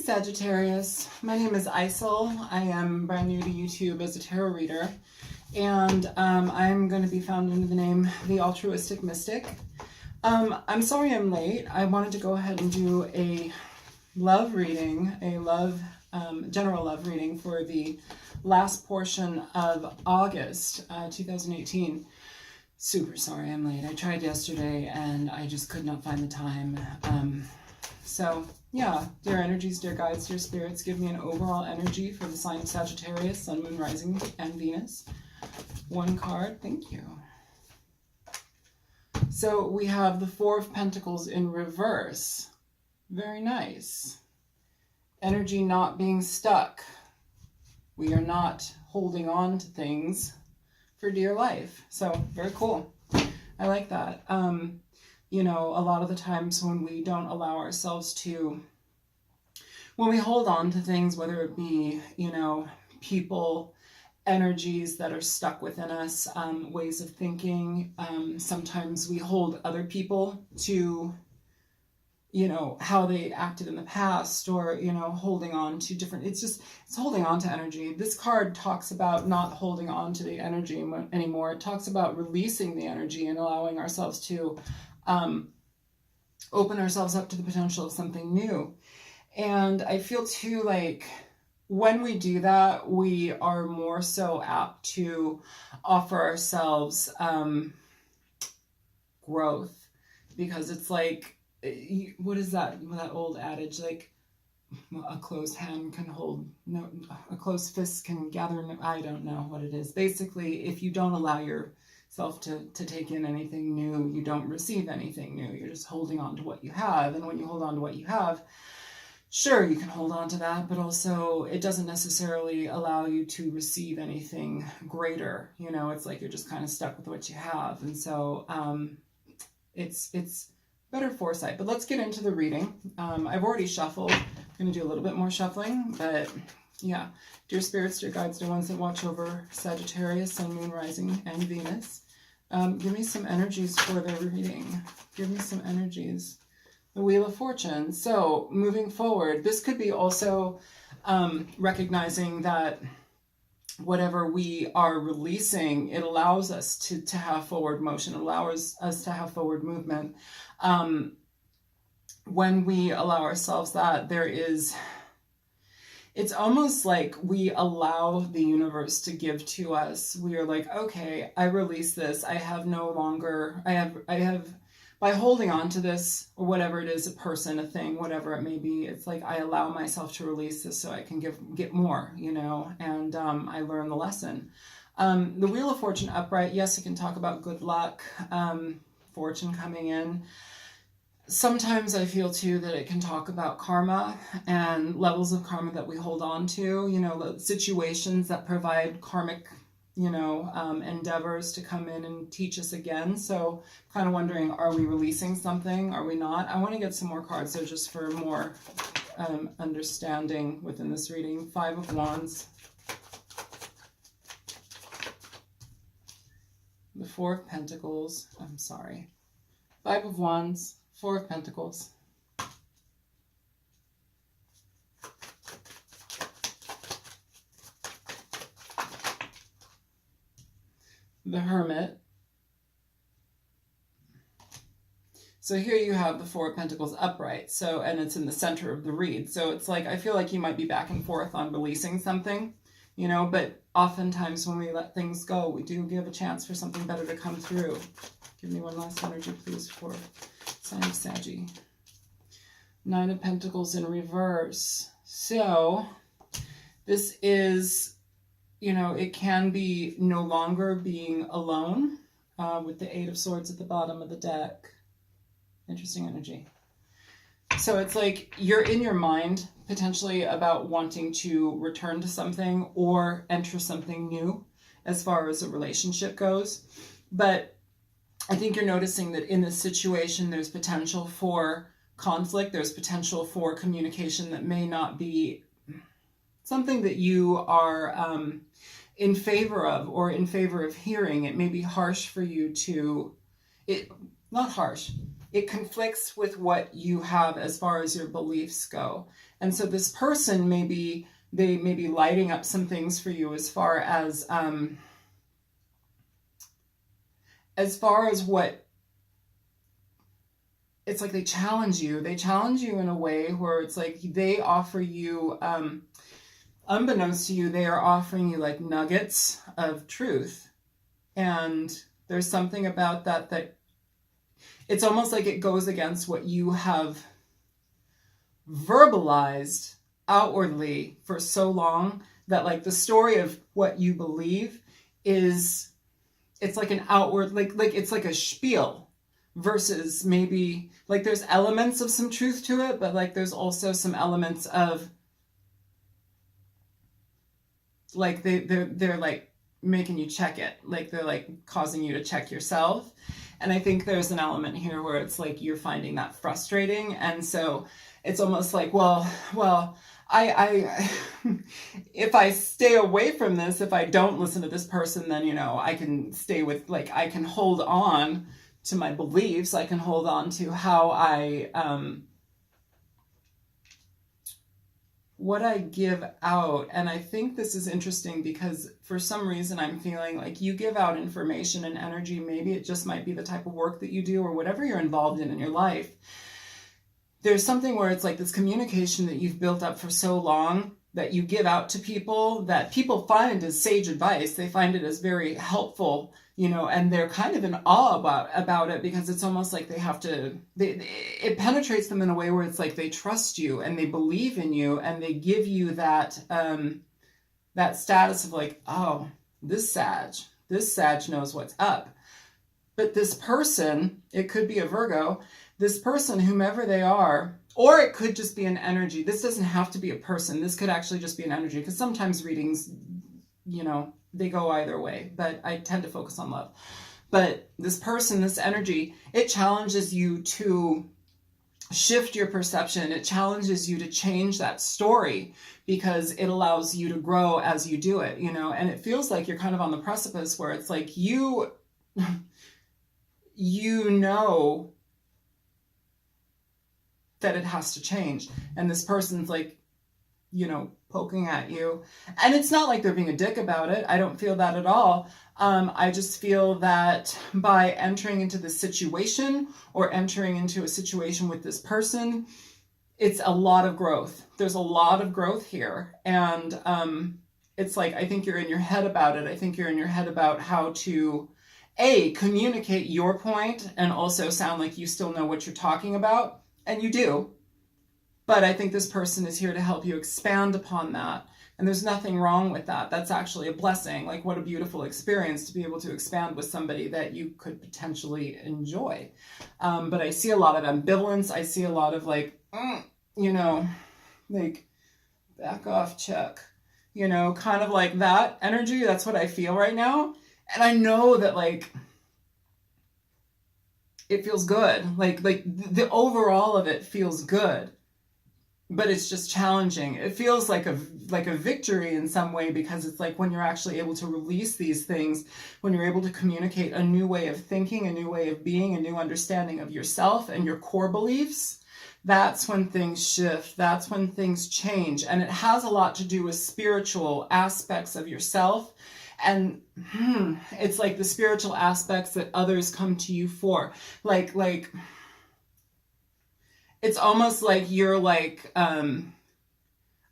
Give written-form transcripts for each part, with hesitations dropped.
Sagittarius. My name is Isel. I am brand new to YouTube as a tarot reader, and I'm going to be found under the name The Altruistic Mystic. I'm sorry I'm late. I wanted to go ahead and do a love reading, general love reading for the last portion of August 2018. Super sorry I'm late. I tried yesterday and I just could not find the time. So yeah, dear energies, dear guides, dear spirits, give me an overall energy for the sign of Sagittarius, Sun, Moon, Rising, and Venus. One card, thank you. So we have the Four of Pentacles in reverse. Very nice. Energy not being stuck. We are not holding on to things for dear life. So very cool. I like that. You know, a lot of the times when we don't allow ourselves to, when we hold on to things, whether it be, you know, people, energies that are stuck within us, ways of thinking, sometimes we hold other people to, you know, how they acted in the past, or, you know, holding on to different, it's holding on to energy. This card talks about not holding on to the energy anymore. It talks about releasing the energy and allowing ourselves to open ourselves up to the potential of something new. And I feel too, like, when we do that, we are more so apt to offer ourselves growth, because it's like, what is that old adage, like, a closed hand can hold no, a closed fist can gather no, I don't know what it is. Basically, if you don't allow yourself to take in anything new, you don't receive anything new. You're just holding on to what you have. And when you hold on to what you have, sure, you can hold on to that, but also it doesn't necessarily allow you to receive anything greater. You know, it's like you're just kind of stuck with what you have. And so it's better foresight. But let's get into the reading. I've already shuffled. I'm going to do a little bit more shuffling, but yeah. Dear spirits, dear guides, dear ones that watch over Sagittarius, Sun, Moon, Rising, and Venus, give me some energies for the reading. Give me some energies. The Wheel of Fortune. So moving forward, this could be also recognizing that whatever we are releasing, it allows us to have forward motion, allows us to have forward movement. When we allow ourselves that, it's almost like we allow the universe to give to us. We are like, okay, I release this. I have, by holding on to this, or whatever it is, a person, a thing, whatever it may be, it's like I allow myself to release this so I can get more, you know, and I learn the lesson. The Wheel of Fortune upright, yes, it can talk about good luck, fortune coming in. Sometimes I feel too that it can talk about karma and levels of karma that we hold on to, you know, situations that provide karmic, you know, endeavors to come in and teach us again. So kind of wondering, are we releasing something? Are we not? I want to get some more cards there just for more understanding within this reading. Five of Wands. The Four of Pentacles. I'm sorry. Five of Wands. Four of Pentacles. The Hermit. So here you have the Four of Pentacles upright. So, and it's in the center of the read. So it's like, I feel like you might be back and forth on releasing something, you know, but oftentimes when we let things go, we do give a chance for something better to come through. Give me one last energy, please, for sign of Saggy. Nine of Pentacles in reverse. So this is, you know, it can be no longer being alone with the Eight of Swords at the bottom of the deck. Interesting energy. So it's like you're in your mind potentially about wanting to return to something or enter something new as far as a relationship goes. But I think you're noticing that in this situation, there's potential for conflict. There's potential for communication that may not be something that you are in favor of or in favor of hearing. It may be harsh for you to, not harsh, it conflicts with what you have as far as your beliefs go. And so this person they may be lighting up some things for you as far as what it's like they challenge you. They challenge you in a way where it's like they offer you, unbeknownst to you, they are offering you like nuggets of truth. And there's something about that it's almost like it goes against what you have verbalized outwardly for so long, that like the story of what you believe is, it's like an outward, like it's like a spiel, versus maybe like there's elements of some truth to it, but like there's also some elements of like they're like making you check it, like they're like causing you to check yourself. And I think there's an element here where it's like you're finding that frustrating, and so it's almost like, well, I if I stay away from this, if I don't listen to this person, then, you know, I can stay with, like, I can hold on to my beliefs. I can hold on to how what I give out. And I think this is interesting because for some reason I'm feeling like you give out information and energy. Maybe it just might be the type of work that you do or whatever you're involved in your life. There's something where it's like this communication that you've built up for so long that you give out to people, that people find as sage advice. They find it as very helpful, you know, and they're kind of in awe about it, because it's almost like they have to, it penetrates them in a way where it's like they trust you and they believe in you, and they give you that, that status of like, oh, this Sag knows what's up. But this person, it could be a Virgo, this person, whomever they are, or it could just be an energy. This doesn't have to be a person. This could actually just be an energy, because sometimes readings, you know, they go either way, but I tend to focus on love. But this person, this energy, it challenges you to shift your perception. It challenges you to change that story, because it allows you to grow as you do it, you know, and it feels like you're kind of on the precipice where it's like you know that it has to change. And this person's like, you know, poking at you. And it's not like they're being a dick about it. I don't feel that at all. I just feel that by entering into this situation, or entering into a situation with this person, it's a lot of growth. There's a lot of growth here. And it's like, I think you're in your head about it. I think you're in your head about how to, communicate your point and also sound like you still know what you're talking about. And you do. But I think this person is here to help you expand upon that. And there's nothing wrong with that. That's actually a blessing. Like, what a beautiful experience to be able to expand with somebody that you could potentially enjoy. But I see a lot of ambivalence. I see a lot of like, you know, like, back off, Chuck. You know, kind of like that energy. That's what I feel right now. And I know that, like, it feels good. Like the overall of it feels good, but it's just challenging. It feels like a victory in some way, because it's like when you're actually able to release these things, when you're able to communicate a new way of thinking, a new way of being, a new understanding of yourself and your core beliefs, that's when things shift. That's when things change. And it has a lot to do with spiritual aspects of yourself. And it's like the spiritual aspects that others come to you for. Like it's almost like you're like,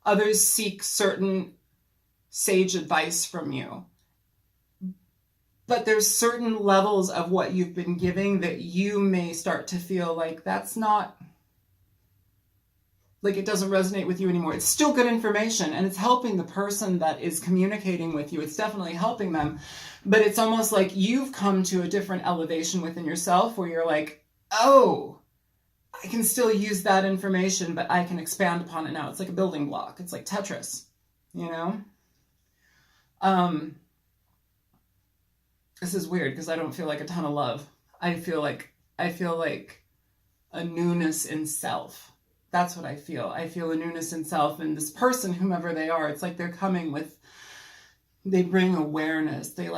others seek certain sage advice from you. But there's certain levels of what you've been giving that you may start to feel like that's not, like, it doesn't resonate with you anymore. It's still good information, and it's helping the person that is communicating with you. It's definitely helping them. But it's almost like you've come to a different elevation within yourself where you're like, oh, I can still use that information, but I can expand upon it now. It's like a building block. It's like Tetris, you know? This is weird because I don't feel like a ton of love. I feel like a newness in self. That's what I feel. I feel a newness in self, and this person, whomever they are, it's like they're coming with, they bring awareness. They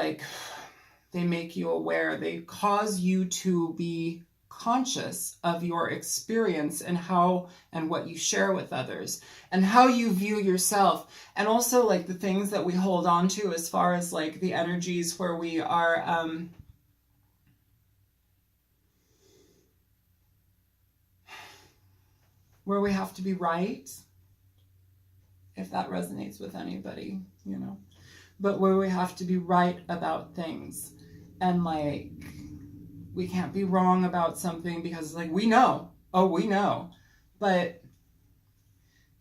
make you aware. They cause you to be conscious of your experience and how and what you share with others and how you view yourself, and also like the things that we hold on to as far as like the energies where we are where we have to be right, if that resonates with anybody, you know, but where we have to be right about things, and like we can't be wrong about something because like we know, but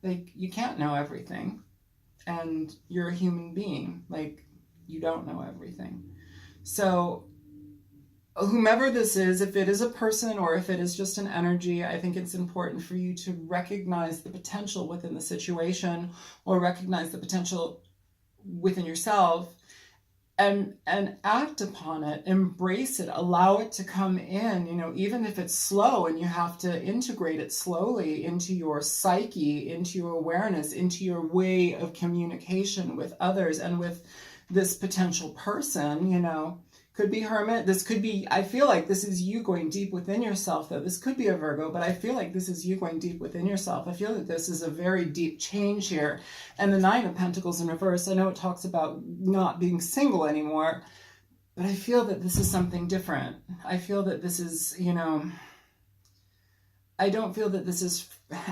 like you can't know everything, and you're a human being, like you don't know everything. So whomever this is, if it is a person or if it is just an energy, I think it's important for you to recognize the potential within the situation, or recognize the potential within yourself, and act upon it, embrace it, allow it to come in, you know, even if it's slow and you have to integrate it slowly into your psyche, into your awareness, into your way of communication with others and with this potential person, you know. Could be hermit. This could be, I feel like this is you going deep within yourself, though. This could be a Virgo, but I feel like this is you going deep within yourself. I feel that this is a very deep change here. And the Nine of Pentacles in reverse, I know it talks about not being single anymore, but I feel that this is something different. I feel that this is, you know, I don't feel that this is,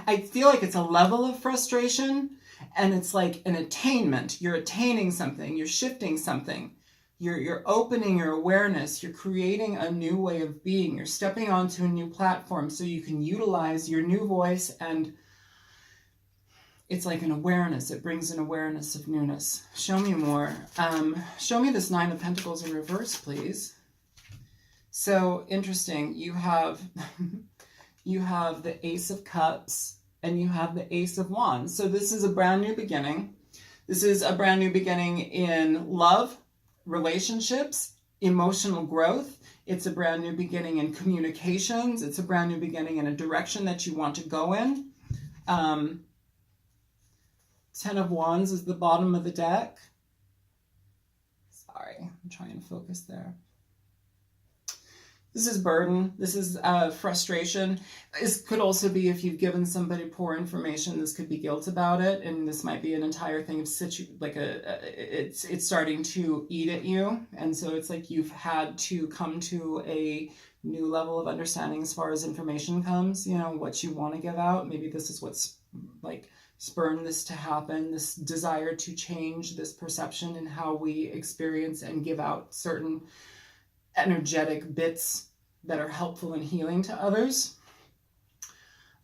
I feel like it's a level of frustration, and it's like an attainment. You're attaining something, you're shifting something. You're opening your awareness, you're creating a new way of being, you're stepping onto a new platform so you can utilize your new voice, and it's like an awareness. It brings an awareness of newness. Show me more. Show me this Nine of Pentacles in reverse, please. So interesting. You have, you have the Ace of Cups and you have the Ace of Wands. So this is a brand new beginning. This is a brand new beginning in love, relationships, emotional growth. It's a brand new beginning in communications. It's a brand new beginning in a direction that you want to go in. 10 of Wands is the bottom of the deck. Sorry, I'm trying to focus there. This is burden. This is frustration. This could also be if you've given somebody poor information. This could be guilt about it, and this might be an entire thing of it's starting to eat at you, and so it's like you've had to come to a new level of understanding as far as information comes. You know what you want to give out. Maybe this is what's like spurred this to happen. This desire to change this perception and how we experience and give out certain energetic bits that are helpful and healing to others.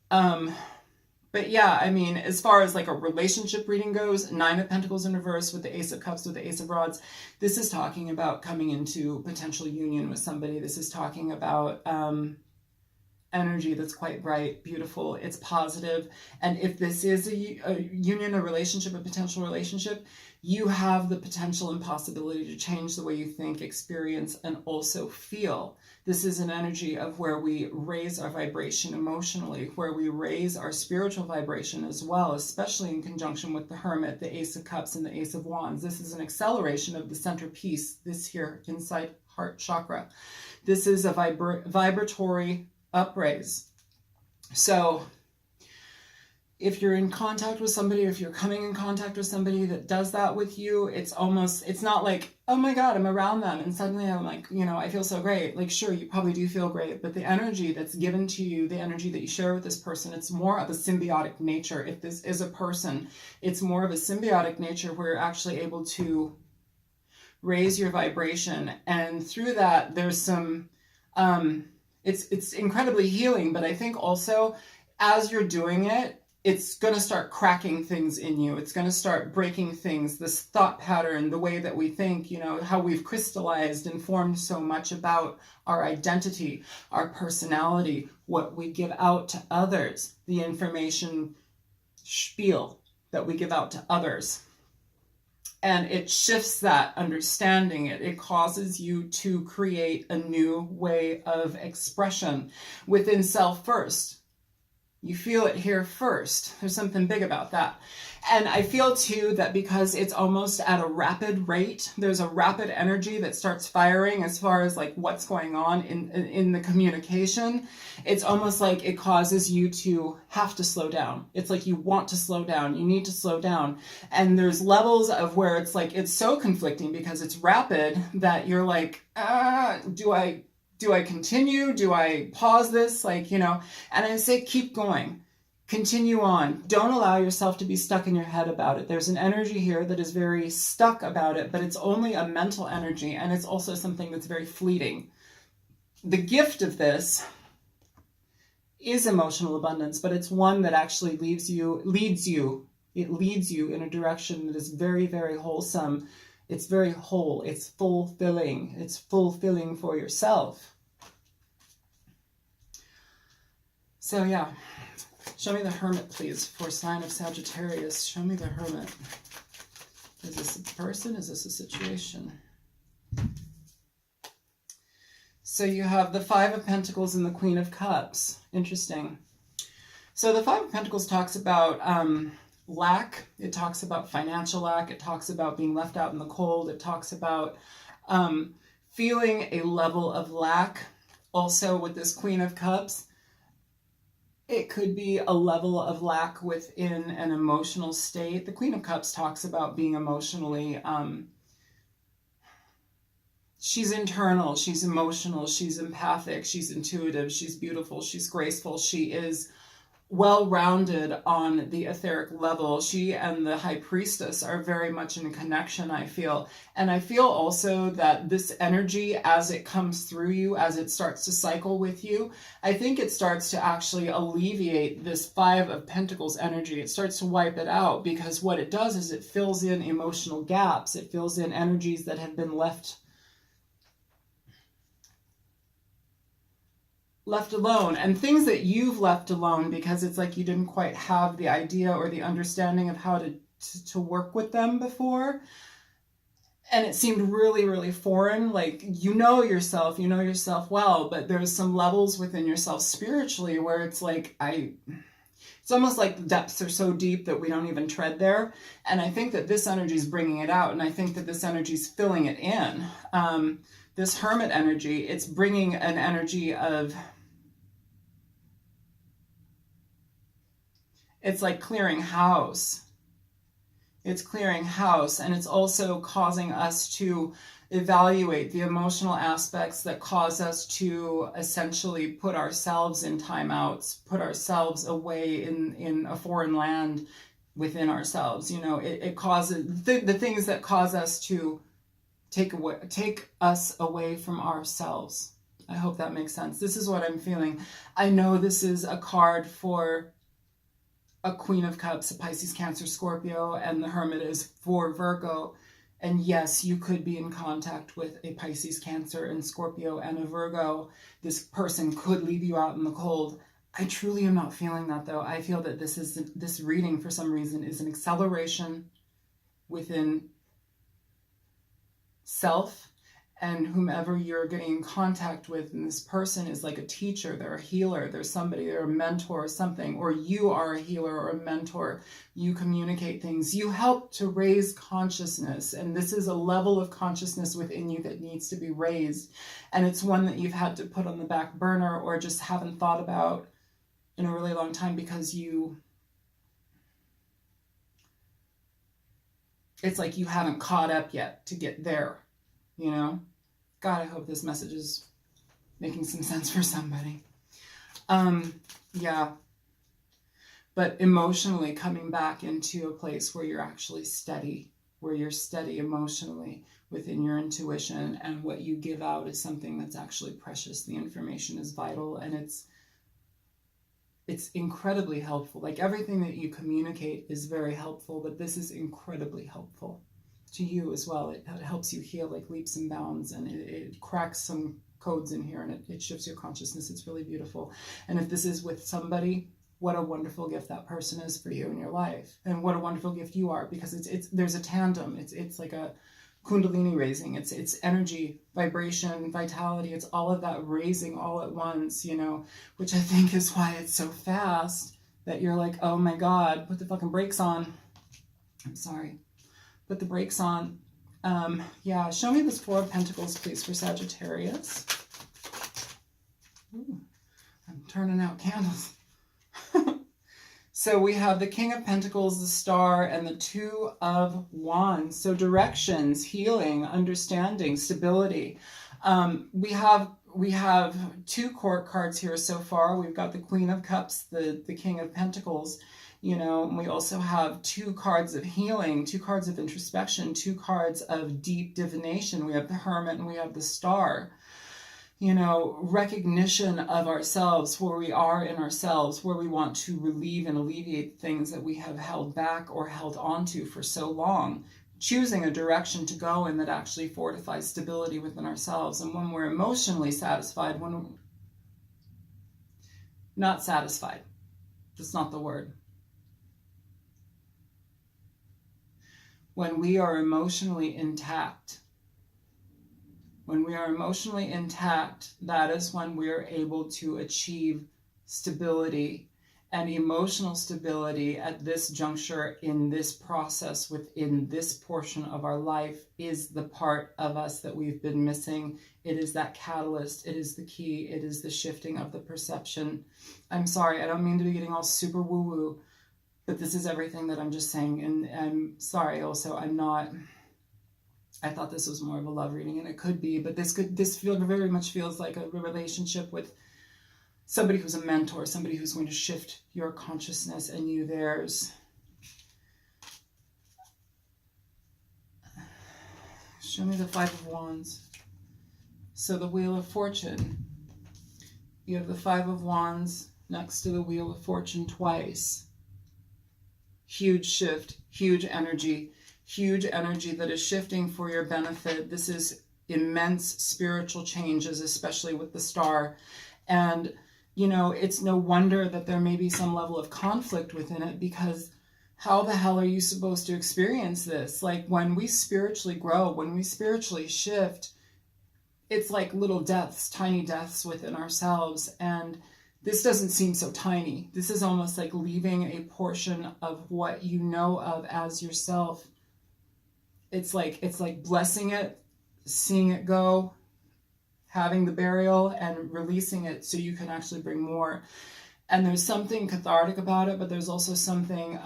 But yeah, I mean, as far as like a relationship reading goes, Nine of Pentacles in reverse with the Ace of Cups with the Ace of Rods, this is talking about coming into potential union with somebody. This is talking about energy that's quite bright, beautiful, it's positive. And if this is a union, a relationship, a potential relationship, you have the potential and possibility to change the way you think, experience, and also feel. This is an energy of where we raise our vibration emotionally, where we raise our spiritual vibration as well, especially in conjunction with the Hermit, the Ace of Cups, and the Ace of Wands. This is an acceleration of the centerpiece, this here inside heart chakra. This is a vibratory upraise. So if you're in contact with somebody, or if you're coming in contact with somebody that does that with you, it's not like, oh my God, I'm around them and suddenly I'm like, you know, I feel so great. Like, sure, you probably do feel great, but the energy that's given to you, the energy that you share with this person, it's more of a symbiotic nature. If this is a person, it's more of a symbiotic nature where you're actually able to raise your vibration. And through that, there's some, it's incredibly healing, but I think also as you're doing it, it's going to start cracking things in you. It's going to start breaking things, this thought pattern, the way that we think, you know, how we've crystallized and formed so much about our identity, our personality, what we give out to others, the information spiel that we give out to others. And it shifts that understanding. It causes you to create a new way of expression within self first. You feel it here first. There's something big about that. And I feel too that because it's almost at a rapid rate, there's a rapid energy that starts firing as far as like what's going on in the communication. It's almost like it causes you to have to slow down. It's like you want to slow down. You need to slow down. And there's levels of where it's like, it's so conflicting because it's rapid that you're like, do I continue? Do I pause this? Like, and I say, keep going, continue on. Don't allow yourself to be stuck in your head about it. There's an energy here that is very stuck about it, but it's only a mental energy. And it's also something that's very fleeting. The gift of this is emotional abundance, but it's one that actually leads you in a direction that is very, very wholesome. It's very whole. It's fulfilling. It's fulfilling for yourself. So yeah, show me the Hermit, please, for sign of Sagittarius. Show me the Hermit. Is this a person? Is this a situation? So you have the Five of Pentacles and the Queen of Cups. Interesting. So the Five of Pentacles talks about lack. It talks about financial lack. It talks about being left out in the cold. It talks about feeling a level of lack. Also with this Queen of Cups, it could be a level of lack within an emotional state. The Queen of Cups talks about being emotionally, she's internal, she's emotional, she's empathic, she's intuitive, she's beautiful, she's graceful, she is well-rounded on the etheric level. She and the High Priestess are very much in connection, I feel. And I feel also that this energy, as it comes through you, as it starts to cycle with you, I think it starts to actually alleviate this Five of Pentacles energy. It starts to wipe it out, because what it does is it fills in emotional gaps. It fills in energies that have been left alone, and things that you've left alone because it's like you didn't quite have the idea or the understanding of how to work with them before. And it seemed really, really foreign. Like, you know yourself well, but there's some levels within yourself spiritually where it's like, it's almost like the depths are so deep that we don't even tread there. And I think that this energy is bringing it out. And I think that this energy is filling it in. This Hermit energy, it's bringing an energy of, it's like clearing house. It's clearing house, and it's also causing us to evaluate the emotional aspects that cause us to essentially put ourselves in timeouts, put ourselves away in a foreign land within ourselves. It causes the things that cause us to take us away from ourselves. I hope that makes sense. This is what I'm feeling. I know this is a card for a Queen of Cups, a Pisces, Cancer, Scorpio, and the Hermit is for Virgo. And yes, you could be in contact with a Pisces, Cancer, and Scorpio and a Virgo. This person could leave you out in the cold. I truly am not feeling that, though. I feel that this reading, for some reason, is an acceleration within self, and whomever you're getting in contact with, and this person is like a teacher, they're a healer, they're a mentor or something, or you are a healer or a mentor. You communicate things, you help to raise consciousness, and this is a level of consciousness within you that needs to be raised, and it's one that you've had to put on the back burner or just haven't thought about in a really long time because it's like you haven't caught up yet to get there, God, I hope this message is making some sense for somebody. Yeah. But emotionally coming back into a place where you're actually steady, where you're steady emotionally within your intuition, and what you give out is something that's actually precious. The information is vital, and it's incredibly helpful. Like, everything that you communicate is very helpful, but this is incredibly helpful to you as well. It helps you heal like leaps and bounds, and it cracks some codes in here, and it shifts your consciousness. It's really beautiful. And if this is with somebody, what a wonderful gift that person is for you in your life, and what a wonderful gift you are, because there's a tandem. It's like a Kundalini raising. It's energy, vibration, vitality. It's all of that raising all at once, you know, which I think is why it's so fast that you're like, oh my God, put the fucking brakes on. I'm sorry. Put the brakes on. Yeah, show me this Four of Pentacles, please, for Sagittarius. Ooh, I'm turning out candles. So we have the King of Pentacles, the Star, and the Two of Wands. So directions, healing, understanding, stability. We have two court cards here so far. We've got the Queen of Cups, the King of Pentacles, you know, and we also have two cards of healing, two cards of introspection, two cards of deep divination. We have the Hermit and we have the Star. You know, recognition of ourselves, where we are in ourselves, where we want to relieve and alleviate things that we have held back or held onto for so long. Choosing a direction to go in that actually fortifies stability within ourselves. And when we're emotionally satisfied, when we're not satisfied, that's not the word. When we are emotionally intact, when we are emotionally intact, that is when we are able to achieve stability. And emotional stability at this juncture, in this process, within this portion of our life, is the part of us that we've been missing. It is that catalyst. It is the key. It is the shifting of the perception. I'm sorry, I don't mean to be getting all super woo-woo, but this is everything that I'm just saying. And I'm sorry also, I thought this was more of a love reading, and it could be, but this very much feels like a relationship with somebody who's a mentor, somebody who's going to shift your consciousness and you theirs. Show me the Five of Wands. So the Wheel of Fortune. You have the Five of Wands next to the Wheel of Fortune twice. Huge shift, huge energy that is shifting for your benefit. This is immense spiritual changes, especially with the Star. And, you know, it's no wonder that there may be some level of conflict within it, because how the hell are you supposed to experience this? Like, when we spiritually grow, when we spiritually shift, it's like little deaths, tiny deaths within ourselves. And this doesn't seem so tiny. This is almost like leaving a portion of what you know of as yourself. It's like blessing it, seeing it go, having the burial, and releasing it so you can actually bring more. And there's something cathartic about it, but there's also something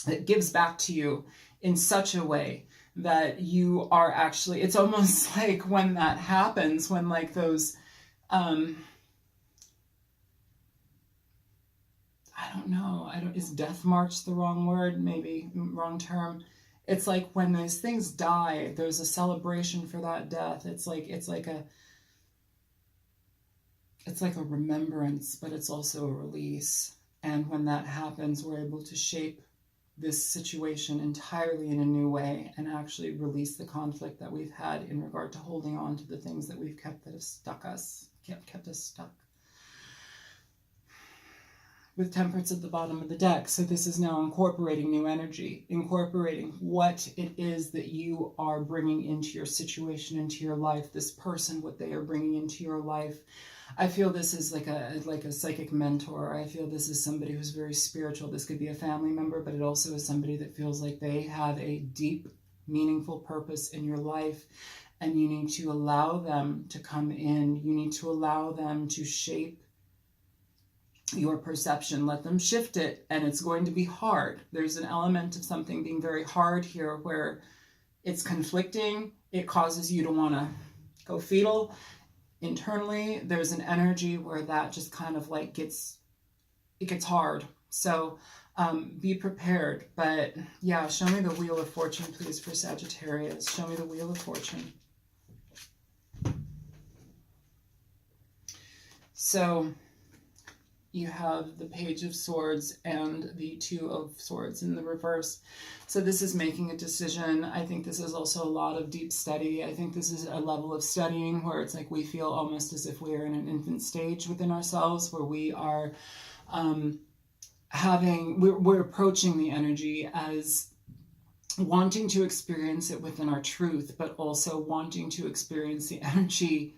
that gives back to you in such a way that you are actually, it's almost like when that happens, when like those, I don't know, is death march the wrong word? Maybe wrong term. It's like when those things die, there's a celebration for that death. It's like a remembrance, but it's also a release. And when that happens, we're able to shape this situation entirely in a new way and actually release the conflict that we've had in regard to holding on to the things that we've kept that have kept us stuck. With Temperance at the bottom of the deck. So this is now incorporating new energy, incorporating what it is that you are bringing into your situation, into your life, this person, what they are bringing into your life. I feel this is like a psychic mentor. I feel this is somebody who's very spiritual. This could be a family member, but it also is somebody that feels like they have a deep, meaningful purpose in your life, and you need to allow them to come in. You need to allow them to shape your perception. Let them shift it, and it's going to be hard. There's an element of something being very hard here where it's conflicting. It causes you to want to go fetal. Internally, there's an energy where that just kind of like gets hard. So be prepared. But yeah, show me the Wheel of Fortune, please, for Sagittarius. Show me the Wheel of Fortune. So you have the Page of Swords and the Two of Swords in the reverse. So this is making a decision. I think this is also a lot of deep study. I think this is a level of studying where it's like we feel almost as if we are in an infant stage within ourselves, where we are we're approaching the energy as, wanting to experience it within our truth, but also wanting to experience the energy.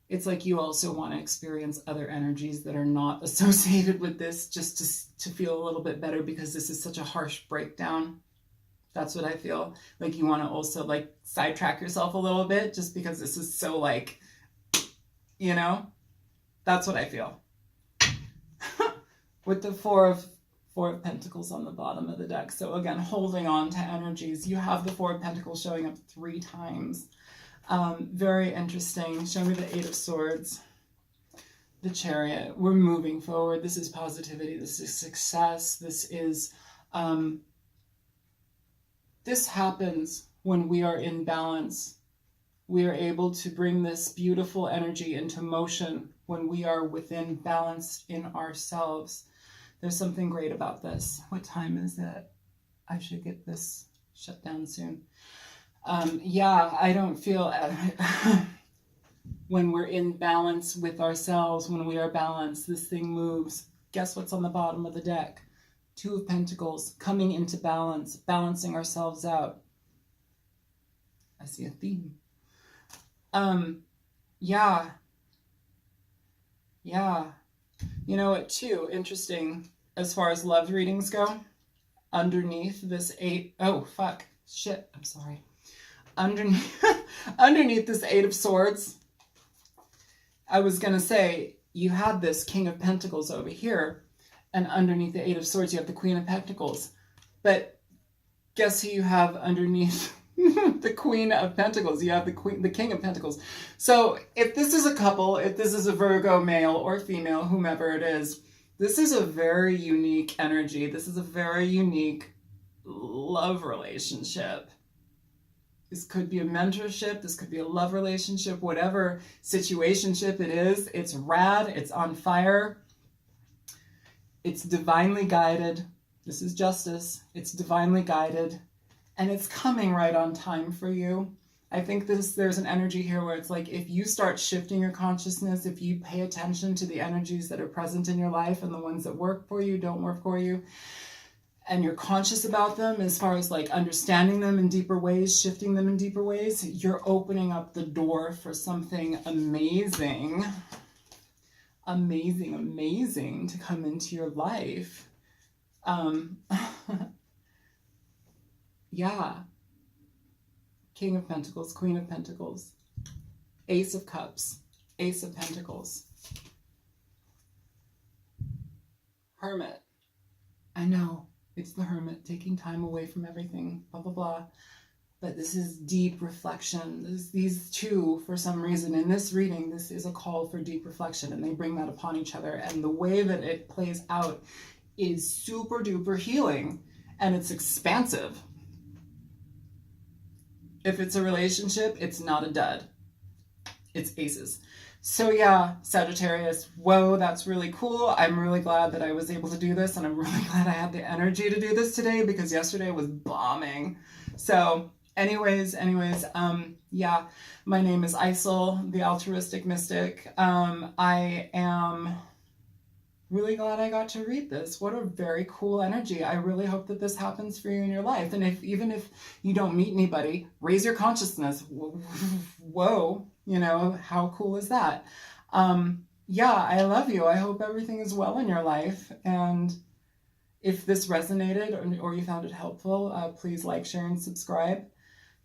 It's like you also want to experience other energies that are not associated with this, just to feel a little bit better, because this is such a harsh breakdown. That's what I feel. Like you want to also like sidetrack yourself a little bit, just because this is so like, you know, that's what I feel. With the Four of Pentacles on the bottom of the deck. So again, holding on to energies. You have the Four of Pentacles showing up 3 times. Very interesting. Show me the Eight of Swords. The Chariot. We're moving forward. This is positivity. This is success. This is... this happens when we are in balance. We are able to bring this beautiful energy into motion when we are within balance in ourselves. There's something great about this. What time is it? I should get this shut down soon. Yeah, I don't feel when we're in balance with ourselves, when we are balanced, this thing moves. Guess what's on the bottom of the deck? 2 of Pentacles, coming into balance, balancing ourselves out. I see a theme. Yeah. You know what, too, interesting, as far as love readings go, underneath this underneath this Eight of Swords, I was going to say, you had this King of Pentacles over here, and underneath the Eight of Swords, you have the Queen of Pentacles. But guess who you have underneath the Queen of Pentacles? You have the King of Pentacles. So if this is a couple, if this is a Virgo male or female, whomever it is, this is a very unique energy. This is a very unique love relationship. This could be a mentorship. This could be a love relationship, whatever situationship it is. It's rad. It's on fire. It's divinely guided. This is justice. It's divinely guided. And it's coming right on time for you. I think there's an energy here where it's like, if you start shifting your consciousness, if you pay attention to the energies that are present in your life and the ones that work for you, don't work for you, and you're conscious about them as far as like understanding them in deeper ways, shifting them in deeper ways, you're opening up the door for something amazing, amazing to come into your life. Yeah. King of Pentacles, Queen of Pentacles, Ace of Cups, Ace of Pentacles, Hermit. I know, it's the Hermit, taking time away from everything, blah, blah, blah. But this is deep reflection. These two, for some reason, in this reading, this is a call for deep reflection, and they bring that upon each other. And the way that it plays out is super duper healing, and it's expansive. If it's a relationship, it's not a dud. It's aces. So yeah, Sagittarius, whoa, that's really cool. I'm really glad that I was able to do this, and I'm really glad I had the energy to do this today, because yesterday was bombing. So anyways, yeah, my name is Isel, the Altruistic Mystic. I am really glad I got to read this. What a very cool energy. I really hope that this happens for you in your life. And even if you don't meet anybody, raise your consciousness. Whoa, you know, how cool is that? Yeah, I love you. I hope everything is well in your life. And if this resonated or you found it helpful, please like, share, and subscribe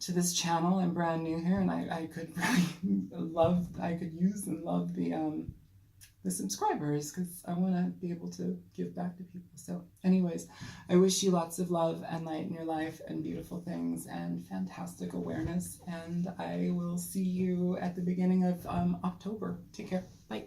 to this channel. I'm brand new here, and I could really use and love the subscribers, because I want to be able to give back to people. So anyways, I wish you lots of love and light in your life, and beautiful things, and fantastic awareness. And I will see you at the beginning of October. Take care. Bye.